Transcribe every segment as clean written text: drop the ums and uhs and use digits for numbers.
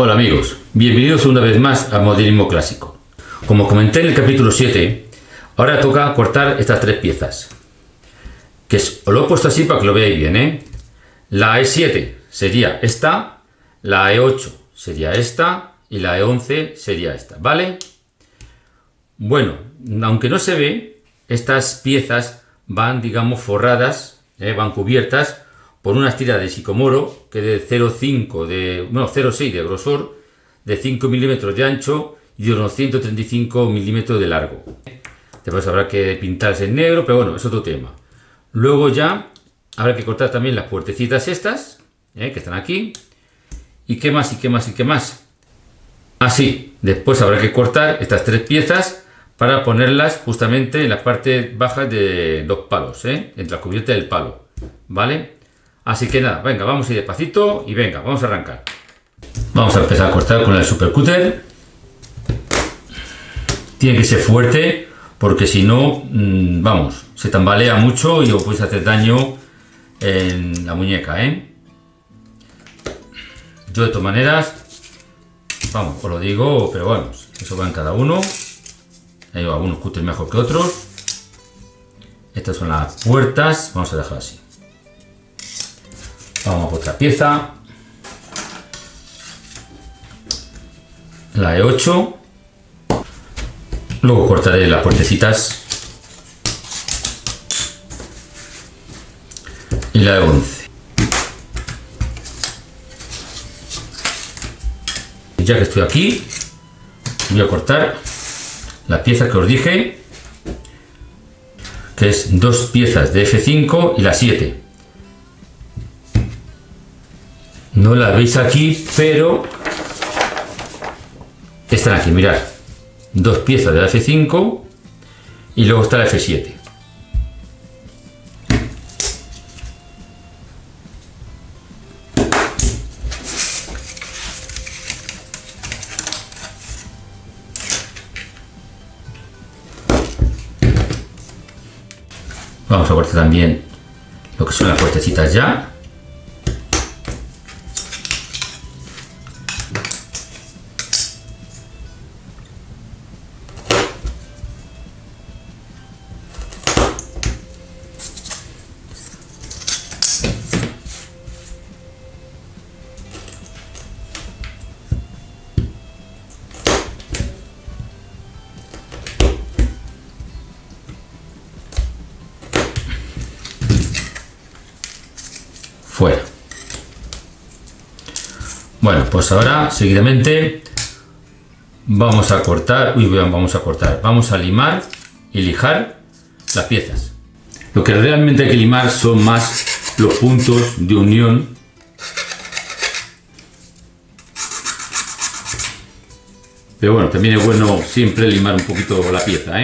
Hola amigos, bienvenidos una vez más al Modelismo Clásico. Como comenté en el capítulo 7, ahora toca cortar estas tres piezas. Os lo he puesto así para que lo veáis bien, ¿eh? La E7 sería esta, la E8 sería esta y la E11 sería esta, ¿vale? Bueno, aunque no se ve, estas piezas van, digamos, forradas, van cubiertas por unas tiras de sicomoro que de 0,6 de grosor, de 5 milímetros de ancho y de unos 135 milímetros de largo. Después habrá que pintarse en negro, pero bueno, es otro tema. Luego ya habrá que cortar también las puertecitas estas, que están aquí. ¿Y qué más? ¿Y qué más? ¿Y qué más? Así, después habrá que cortar estas tres piezas para ponerlas justamente en la parte baja de los palos, entre la cubierta del palo, ¿vale? Así que nada, venga, vamos a ir despacito y venga, vamos a arrancar. Vamos a empezar a cortar con el supercúter. Tiene que ser fuerte porque si no, vamos, se tambalea mucho y os podéis hacer daño en la muñeca, Yo de todas maneras, vamos, os lo digo, pero bueno, eso va en cada uno. Hay algunos cúteres mejor que otros. Estas son las puertas, vamos a dejar así. Vamos a otra pieza, la E8, luego cortaré las puertecitas y la E11. Ya que estoy aquí, voy a cortar la pieza que os dije, que es dos piezas de F5 y la 7. No la veis aquí, pero están aquí, mirad. Dos piezas de la F5 y luego está la F7. Vamos a cortar también lo que son las puertecitas ya. Fuera. Bueno, pues ahora seguidamente vamos a cortar, vamos a limar y lijar las piezas. Lo que realmente hay que limar son más los puntos de unión . Pero bueno, también es bueno siempre limar un poquito la pieza,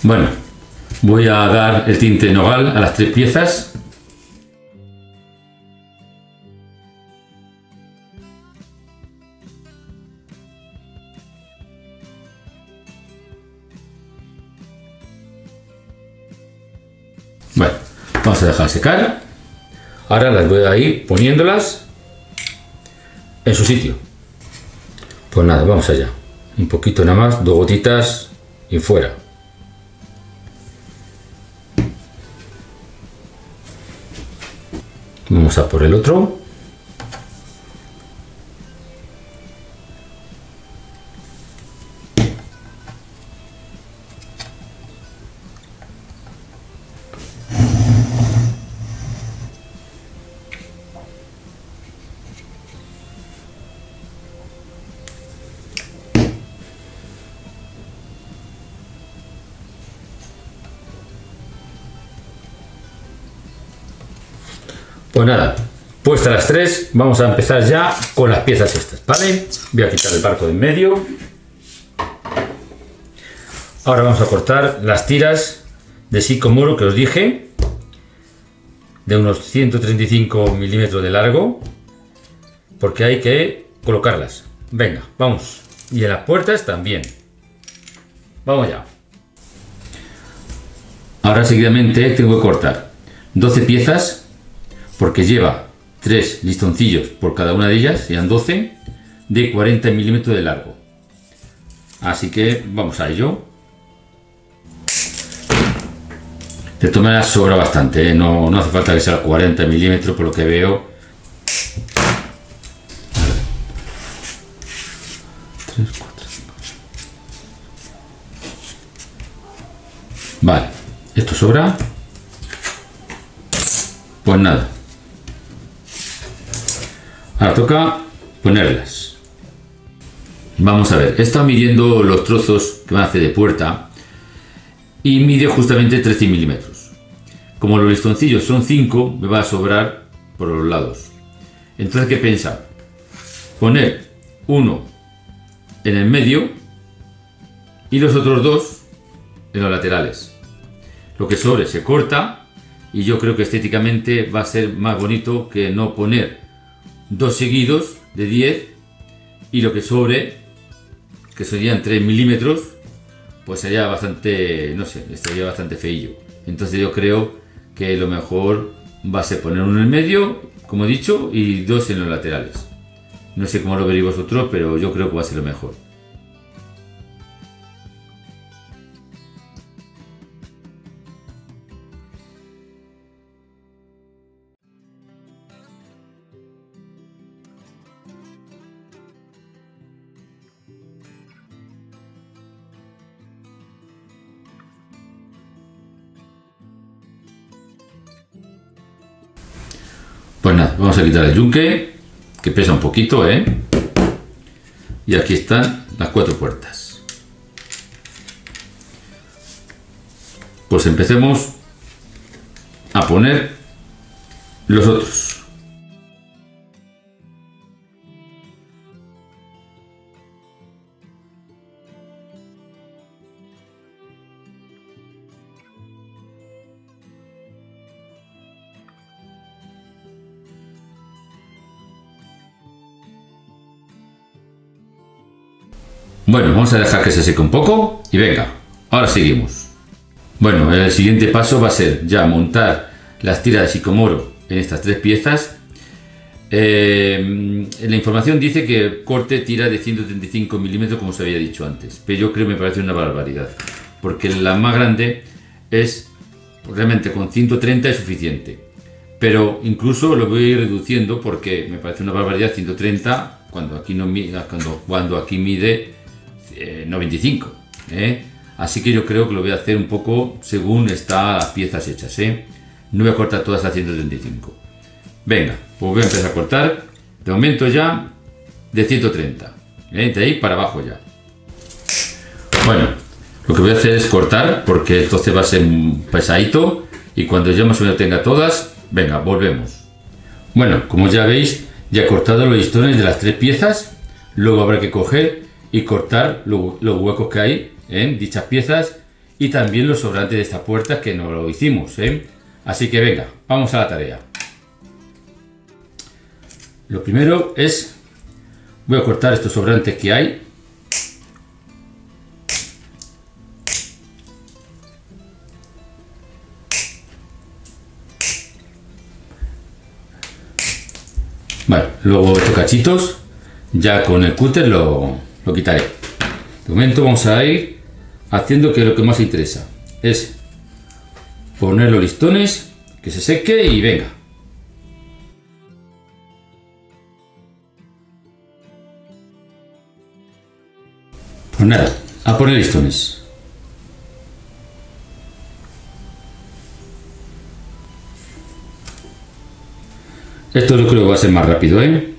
Bueno, voy a dar el tinte nogal a las tres piezas. Bueno, vamos a dejar secar. Ahora las voy a ir poniéndolas en su sitio. Pues nada, vamos allá. Un poquito nada más, dos gotitas y fuera. Vamos a por el otro. Pues nada, puestas las tres, vamos a empezar ya con las piezas estas, ¿vale? Voy a quitar el barco de en medio. Ahora vamos a cortar las tiras de sicomoro que os dije. de unos 135 milímetros de largo, porque hay que colocarlas. Venga, vamos. Y en las puertas también. Vamos ya. Ahora seguidamente tengo que cortar 12 piezas, porque lleva 3 listoncillos por cada una de ellas, sean 12, de 40 milímetros de largo. Así que vamos a ello. De todas maneras sobra bastante, ¿eh? No hace falta que sea 40 milímetros por lo que veo. 3, 4, 5. Vale, esto sobra. Pues nada. Ahora toca ponerlas. Vamos a ver, he estado midiendo los trozos que van a hacer de puerta y mide justamente 13 milímetros. Como los listoncillos son 5, me va a sobrar por los lados. Entonces, ¿qué he pensado? Poner uno en el medio y los otros 2 en los laterales. Lo que sobre se corta y yo creo que estéticamente va a ser más bonito que no poner 2 seguidos de 10 y lo que sobre, que serían 3 milímetros, pues sería bastante, no sé, estaría bastante feillo. Entonces yo creo que lo mejor va a ser poner uno en el medio, como he dicho, y 2 en los laterales. No sé cómo lo veréis vosotros, pero yo creo que va a ser lo mejor. Pues nada, vamos a quitar el yunque, que pesa un poquito, ¿eh? Y aquí están las 4 puertas. Pues empecemos a poner los otros. Bueno, vamos a dejar que se seque un poco y venga, ahora seguimos. Bueno, el siguiente paso va a ser ya montar las tiras de sicomoro en estas 3 piezas. En la información dice que corte tira de 135 milímetros, como os había dicho antes, pero yo creo que me parece una barbaridad, porque la más grande es, realmente con 130 es suficiente, pero incluso lo voy a ir reduciendo porque me parece una barbaridad 130 cuando aquí, no, cuando aquí mide 95, ¿eh? Así que yo creo que lo voy a hacer un poco según están las piezas hechas, ¿eh? No voy a cortar todas a 135. Venga, pues voy a empezar a cortar. De momento ya de 130, ¿eh? De ahí para abajo ya. Bueno, lo que voy a hacer es cortar porque entonces va a ser pesadito y cuando ya más o menos tenga todas, venga, volvemos. Bueno, como ya veis, ya he cortado los listones de las 3 piezas. Luego habrá que coger y cortar los huecos que hay en dichas piezas y también los sobrantes de esta puerta que no lo hicimos, ¿eh? Así que venga, vamos a la tarea. Lo primero es, voy a cortar estos sobrantes que hay. Vale, luego estos cachitos ya con el cúter lo quitaré. De momento vamos a ir haciendo que lo que más interesa es poner los listones, que se seque y venga. Pues nada, a poner listones. Esto yo creo que va a ser más rápido, ¿eh?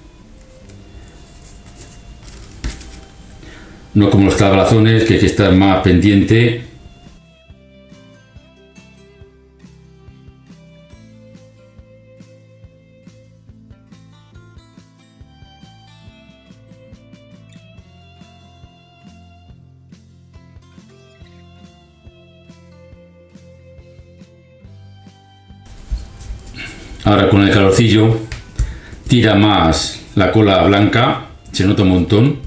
No como los cablazones, que hay que estar más pendiente. Ahora con el calorcillo tira más la cola blanca, se nota un montón,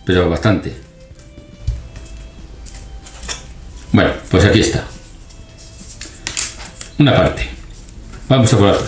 pero bastante. Bueno, pues aquí está. Una parte. Vamos a por otra.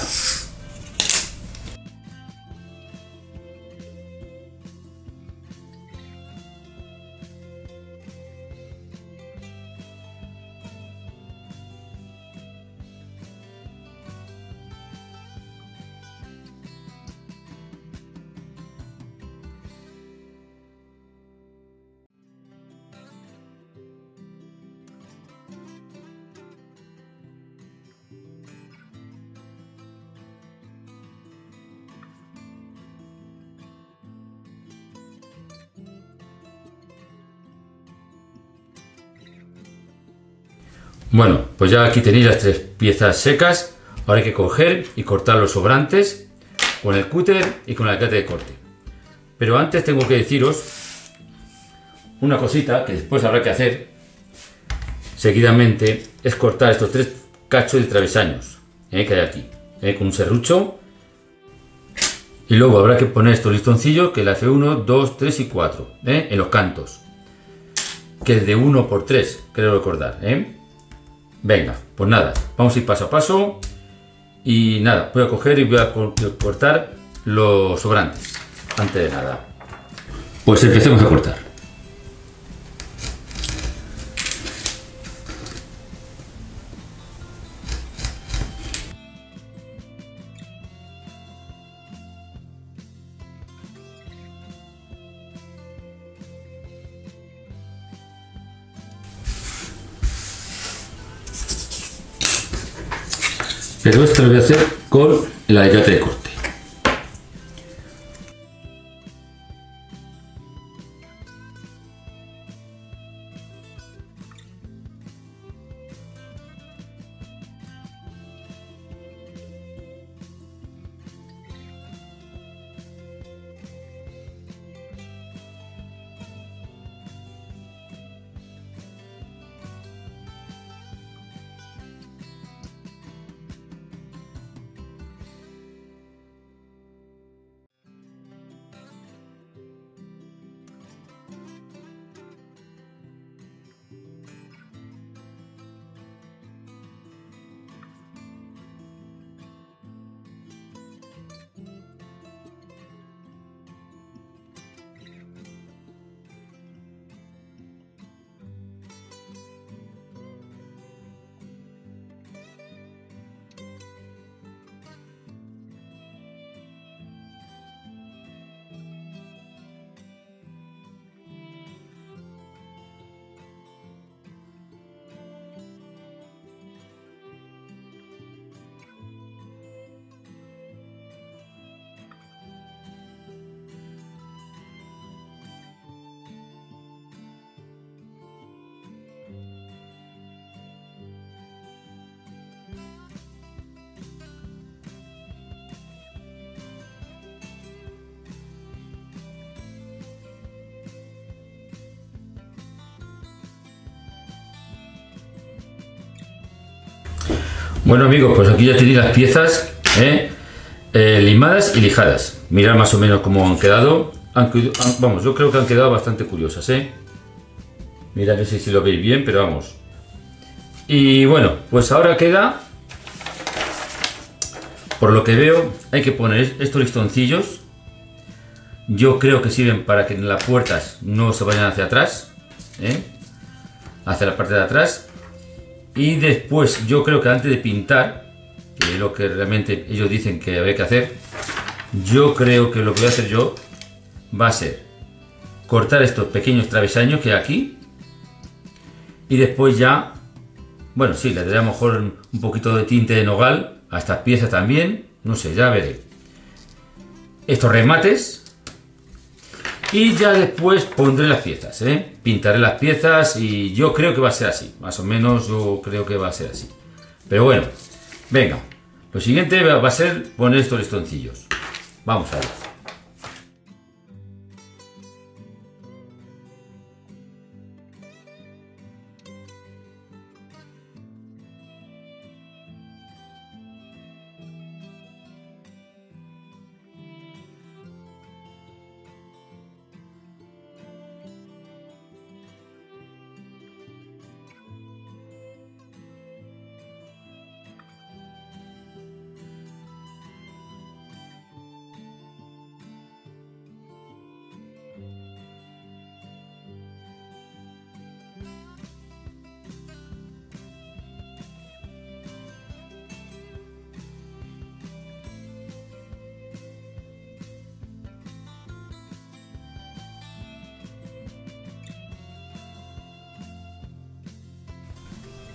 Bueno, pues ya aquí tenéis las tres piezas secas. Ahora hay que coger y cortar los sobrantes con el cúter y con el alicate de corte. Pero antes tengo que deciros una cosita que después habrá que hacer seguidamente, es cortar estos tres cachos de travesaños que hay aquí, con un serrucho. Y luego habrá que poner estos listoncillos, que la F1, 2, 3 y 4, en los cantos. Que es de 1 por 3, creo recordar. Venga, pues nada, vamos a ir paso a paso. Y nada, voy a coger y voy a cortar los sobrantes. Antes de nada, pues empecemos a cortar. Pero esto lo voy a hacer con el alicate de corte. Bueno amigos, pues aquí ya tenéis las piezas limadas y lijadas. Mirad más o menos cómo han quedado. Vamos, yo creo que han quedado bastante curiosas. Mirad, no sé si lo veis bien, pero vamos. Y bueno, pues ahora queda, por lo que veo, hay que poner estos listoncillos. Yo creo que sirven para que las puertas no se vayan hacia atrás, hacia la parte de atrás. Y después, yo creo que antes de pintar, que es lo que realmente ellos dicen que había que hacer, yo creo que lo que voy a hacer yo va a ser cortar estos pequeños travesaños que hay aquí. Y después ya, bueno, sí, le daré a lo mejor un poquito de tinte de nogal a estas piezas también. No sé, ya veré. Estos remates. Y ya después pondré las piezas, pintaré las piezas y yo creo que va a ser así, más o menos yo creo que va a ser así. Pero bueno, venga, lo siguiente va a ser poner estos listoncillos. Vamos a ver.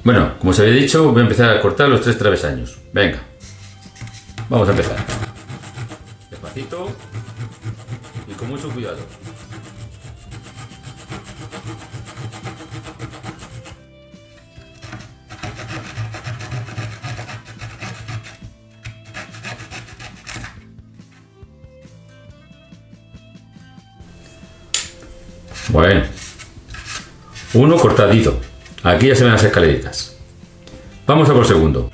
Bueno, como os había dicho, voy a empezar a cortar los 3 travesaños. Venga, vamos a empezar. Despacito y con mucho cuidado. Bueno, uno cortadito. Aquí ya se ven las escaleritas. Vamos a por el segundo.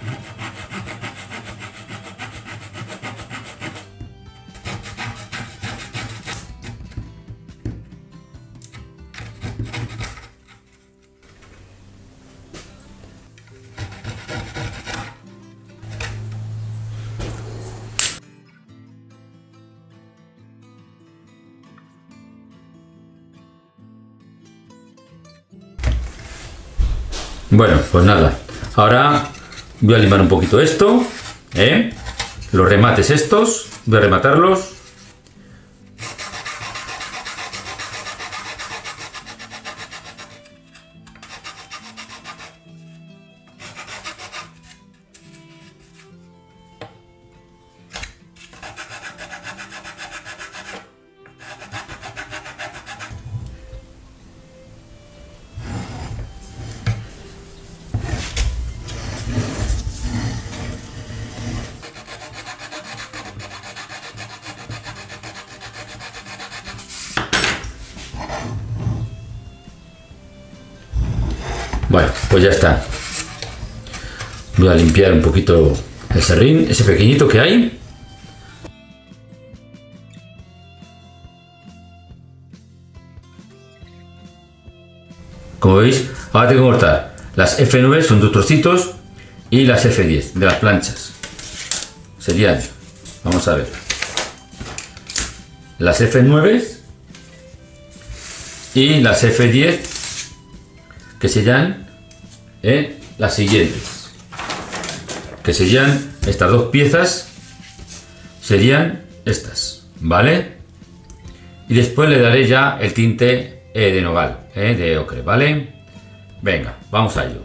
Bueno, pues nada. Ahora voy a limar un poquito esto, ¿eh? Los remates estos, voy a rematarlos. Bueno, pues ya está. Voy a limpiar un poquito el serrín, ese pequeñito que hay. Como veis, ahora tengo que cortar las F9, son 2 trocitos, y las F10 de las planchas. Serían, vamos a ver, las F9 y las F10, que serían las siguientes, que serían estas 2 piezas, serían estas, ¿vale? Y después le daré ya el tinte de nogal, de ocre, ¿vale? Venga, vamos a ello.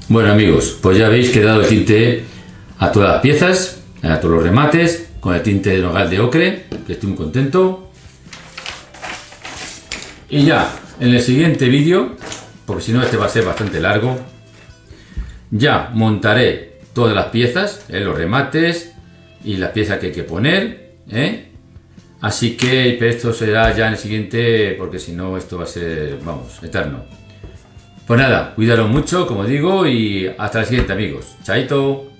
Bueno amigos, pues ya veis que he dado el tinte a todas las piezas, a todos los remates, con el tinte de nogal de ocre, que estoy muy contento. Y ya, en el siguiente vídeo, porque si no este va a ser bastante largo, ya montaré todas las piezas, los remates y las piezas que hay que poner, Así que esto será ya en el siguiente, porque si no esto va a ser, vamos, eterno. Pues nada, cuidaros mucho, como digo, y hasta el siguiente amigos. Chaito.